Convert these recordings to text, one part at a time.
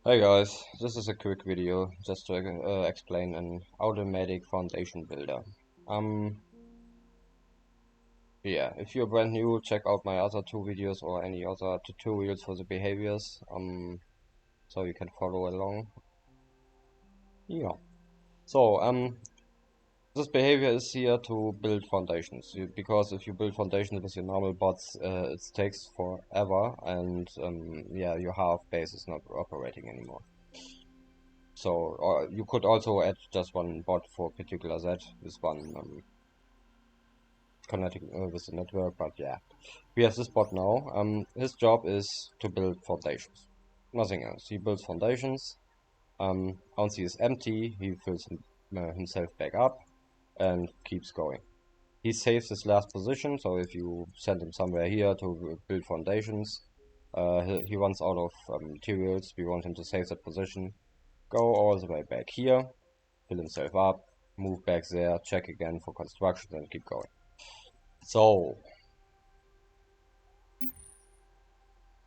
Hey guys, this is a quick video just to explain an automatic foundation builder. Um, yeah, if you're brand new, check out my other two videos or any other tutorials for the behaviors, so you can follow along. Yeah. So, this behavior is here to build foundations, because if you build foundations with your normal bots, it takes forever, and yeah, your half base is not operating anymore. So you could also add just one bot for particular Z with one connecting with the network, but yeah. We have this bot now. His job is to build foundations. Nothing else. He builds foundations. Once he is empty, he fills himself back up and keeps going. He saves his last position, so if you send him somewhere here to build foundations, he runs out of materials. We want him to save that position, go all the way back here, fill himself up, move back there, check again for construction, and keep going. So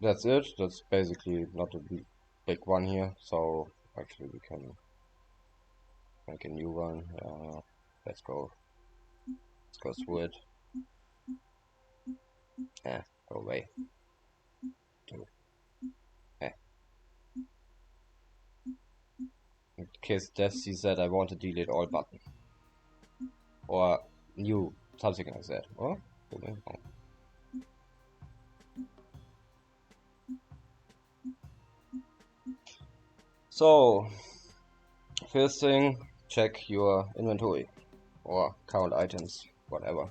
that's it. That's basically not a big one here. So actually we can make a new one. Let's go through it. Go away. In case Dev sees that, I want to delete all button. Or new, something like that. Oh, so, first thing, check your inventory or count items, whatever.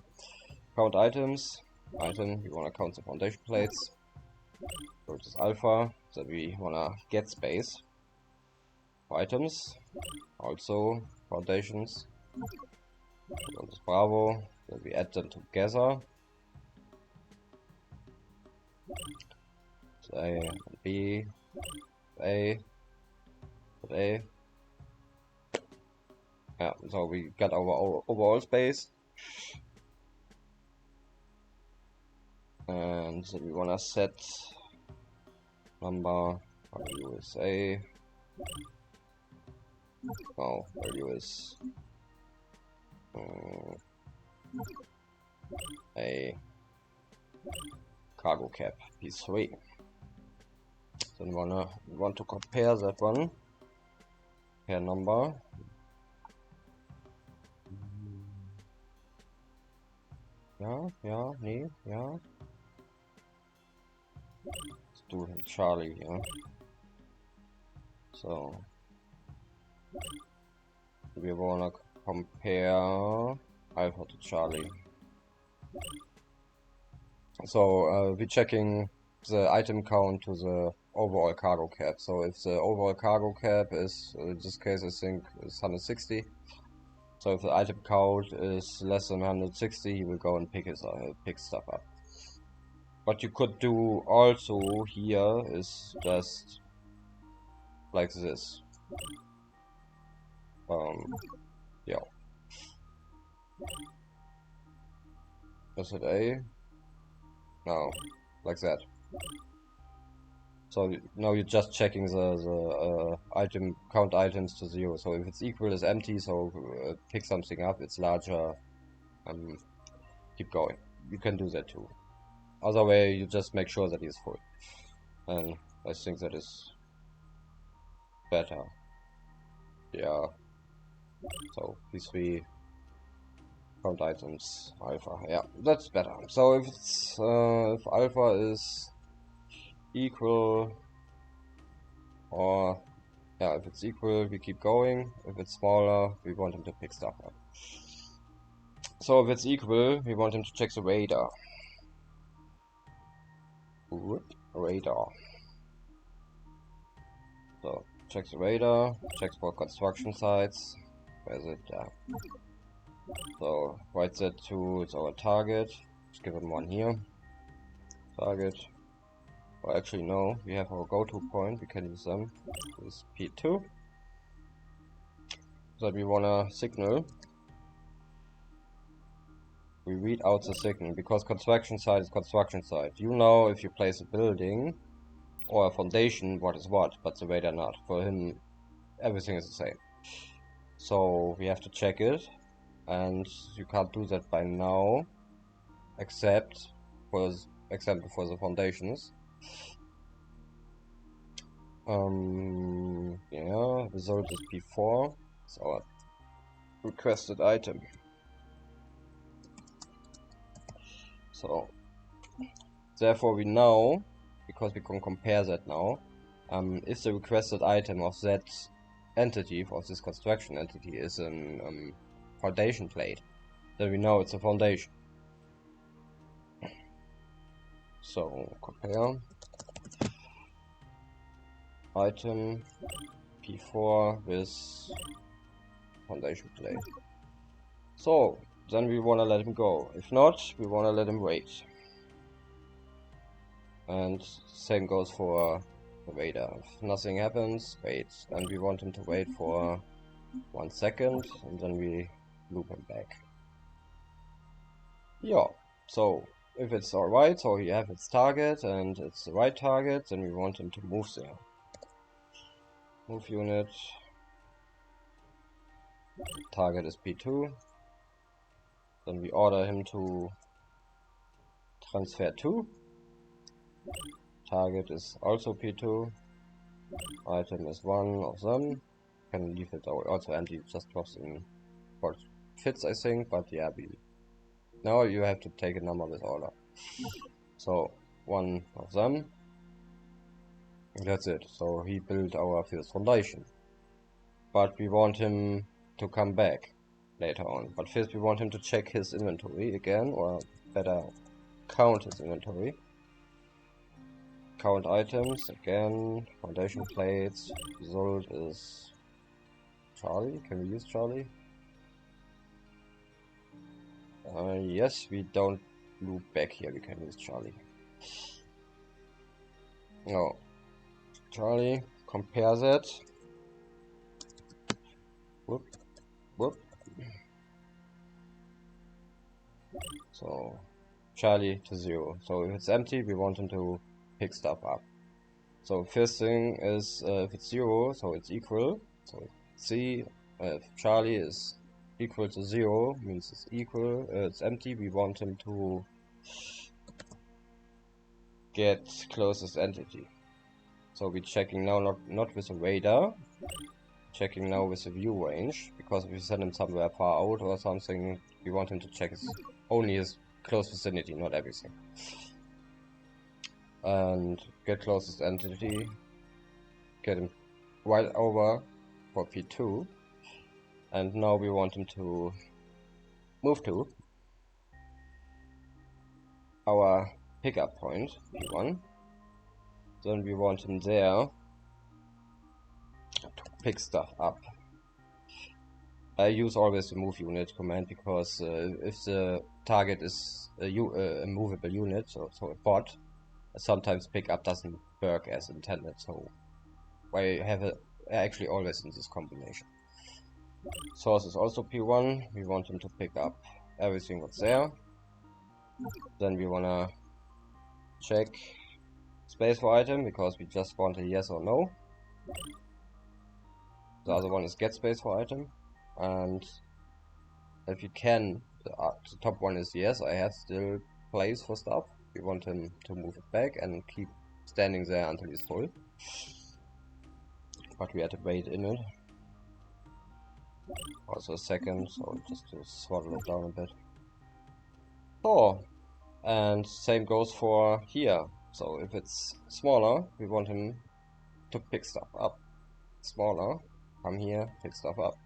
Count items. Item, you want to count the foundation plates. Go to alpha, so we want to get space. Items, also foundations. Go to Bravo, so we add them together. So A and B, A, A. Yeah, so we got our overall space. And so we wanna set number, value is A. Oh, value is a cargo cap P3. Then we want to compare that one. Compare number. Nee, yeah. Let's do Charlie here. So we wanna compare Alpha to Charlie. So we're checking the item count to the overall cargo cap. So if the overall cargo cap is, in this case I think is 160. So if the item count is less than 160, he will go and pick stuff up. What you could do also here is just like this. Yeah. Is it A? No, like that. So now you're just checking the item count items to 0. So if it's equal, it's empty. So pick something up. It's larger. Keep going. You can do that too. Other way, you just make sure that he's full. And I think that is better. Yeah. So P3 count items alpha. Yeah, that's better. So if it's if alpha is equal, or yeah, if it's equal, we keep going. If it's smaller, we want him to pick stuff up. So if it's equal, we want him to check the radar. Radar. So checks the radar, checks for construction sites. Where is it? Yeah. So write that to it's our target. Let's give him one here. Target. Well, actually no, we have our go-to point. We can use them. This is P2. So we wanna signal. We read out the signal because construction site is construction site. You know, if you place a building, or a foundation what is what, but the radar not. For him, everything is the same. So we have to check it, and you can't do that by now, except for example for the foundations. Yeah, result is P4. It's our requested item. So therefore we know, because we can compare that now, if the requested item of that entity, of this construction entity, is a foundation plate, then we know it's a foundation. So compare item P4 with foundation plate. So then we wanna let him go. If not, we wanna let him wait. And same goes for the radar. If nothing happens, wait. And we want him to wait for 1 second, and then we loop him back. Yeah, so if it's alright, so he have its target and it's the right target, then we want him to move there. Move unit. Target is P2. Then we order him to transfer 2. Target is also P2. Item is one of them. Can leave it also empty, just drops in what fits, I think, but yeah, now you have to take a number with order. So one of them. That's it. So he built our first foundation. But we want him to come back later on. But first we want him to check his inventory again, or better count his inventory. Count items again, foundation plates. Result is Charlie. Can we use Charlie? Yes, we don't loop back here. We can use Charlie. No. Charlie, compare that. Whoop, whoop. So, Charlie to 0. So if it's empty, we want him to pick stuff up. So first thing is, if it's 0, so it's equal. So C, if Charlie is equal to 0, means it's equal, it's empty, we want him to get closest entity. So we're checking now not with a radar, checking now with a view range, because if we send him somewhere far out or something, we want him to check only his close vicinity, not everything. And get closest entity, get him right over for P2, and now we want him to move to our pickup point, P1. Then we want him there to pick stuff up. I use always the move unit command, because if the target is a movable unit, so a bot, sometimes pickup doesn't work as intended, so I have actually always in this combination. Source is also P1, we want him to pick up everything that's there. Then we wanna check space for item, because we just want a yes or no. The other one is get space for item, and if you can, the top one is yes, I have still place for stuff. We want him to move it back and keep standing there until he's full. But we had to wait in it. Also a second, so just to throttle it down a bit. Oh, and same goes for here. So if it's smaller, we want him to pick stuff up. Smaller, come here, pick stuff up.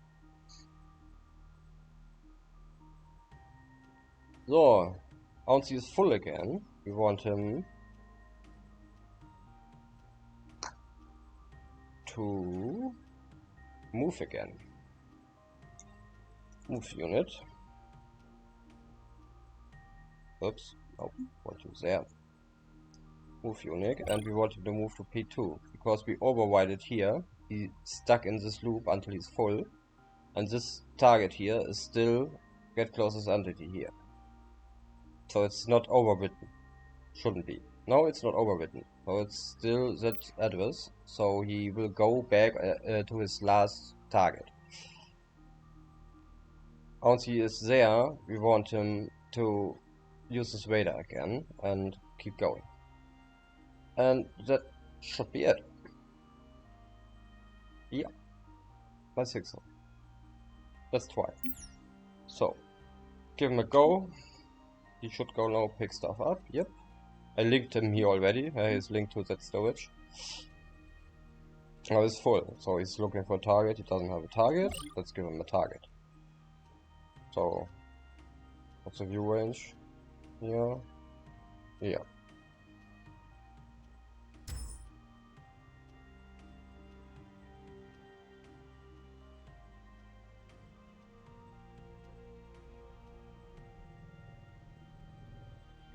So, once he is full again, we want him to move again. Move unit. Oops, oh, what is there? Move unit, and we want him to move to P2, because we override it here. He's stuck in this loop until he's full, and this target here is still get closest entity here. So it's not overwritten. Shouldn't be. No, it's not overwritten. So it's still that address. So he will go back to his last target. Once he is there, we want him to use his radar again and keep going. And that should be it. Yeah, I think so. Let's try. So, give him a go. He should go now pick stuff up. Yep. I linked him here already. He's linked to that storage. Now it's full. So he's looking for a target. He doesn't have a target. Let's give him a target. So, what's the view range? Here. Yeah.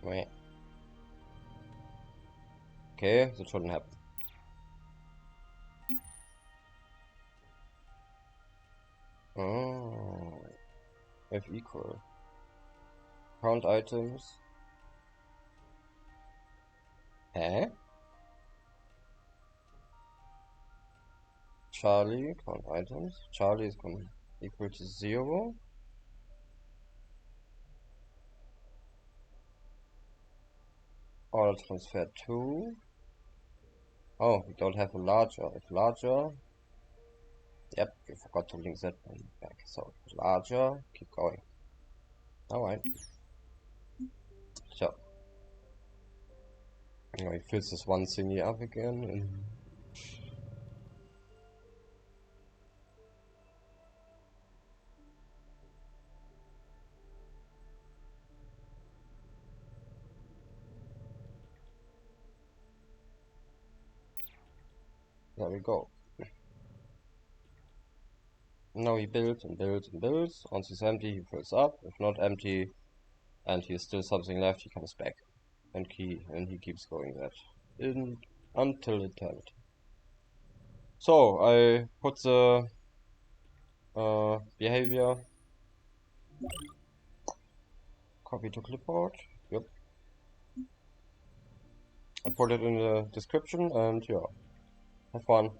Wait. Okay, that shouldn't happen. Oh. If equal. Count items. Hä? Charlie, count items. Charlie is equal to 0. Order transfer 2. Oh, we don't have a larger. If larger. Yep, we forgot to link that one back. So, larger, keep going. Alright. So. Now he fills this one thingy up again. And there we go. Now he builds and builds and builds. Once he's empty, he fills up. If not empty, and he has still something left, he comes back. And he keeps going that until eternity. So I put the behavior copy to clipboard. Yep. I put it in the description and yeah, have fun.